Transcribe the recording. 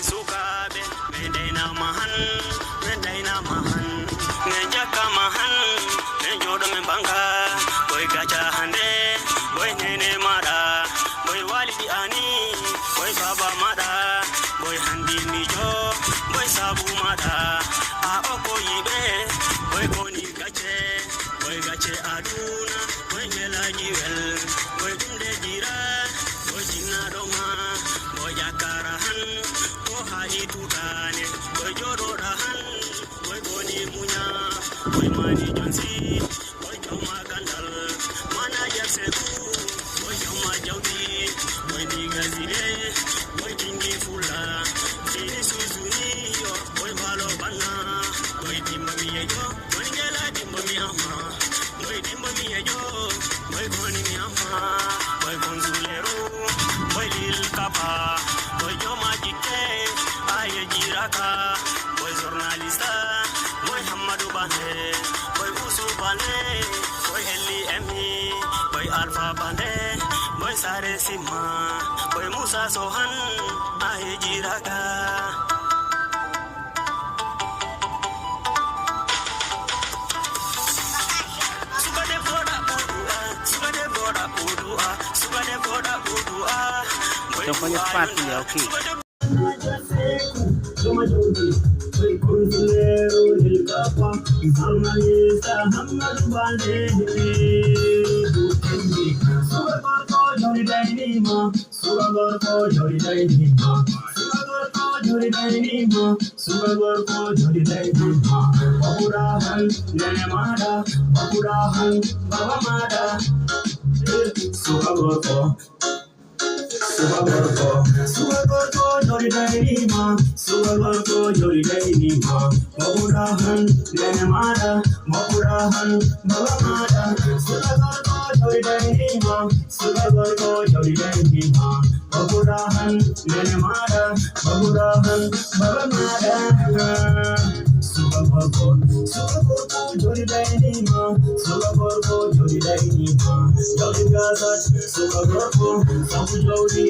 sukabe medena mahan menjaka mahan menjodo membangga boy gacha hande boy nene mara boy walidi ani boy baba mada boy handi mijo boy sabu mada a oko yibe boy koni gache aduna boy melaji wel boy tunde jira boy jinna doma boy yakarahan ko haji tutane boy jodo rahan boy koni munya boy mani jonsi boy joma gandal mana yakseku boy joma jawdi boy digazire boy tingi fula sini suzuni yo boy balo bana boy dimami yo boy ngela dimami ama boy dimami yo boy koni mi ama boy konsulero boy lil kapa boy joma jike aye jiraka boy journalista boy hamadu bane boy usu bane boy eli emi boy alpha bane boy sare sima boy musa sohan aye jiraka sugade boda budua boy Contohnya sepatu ya, oke. boy konsulero lil kapa journalista hamadu bane Sugar ko jori dai ni ma Baburahan nene mada baburahan baba mada Sugar ko jori dai ni ma Baburahan nene mada baburahan baba mada jori dai ni ma baburahan nene mada baburahan baba mada jori dai ni ma jori gazat sugar ko sabu jodi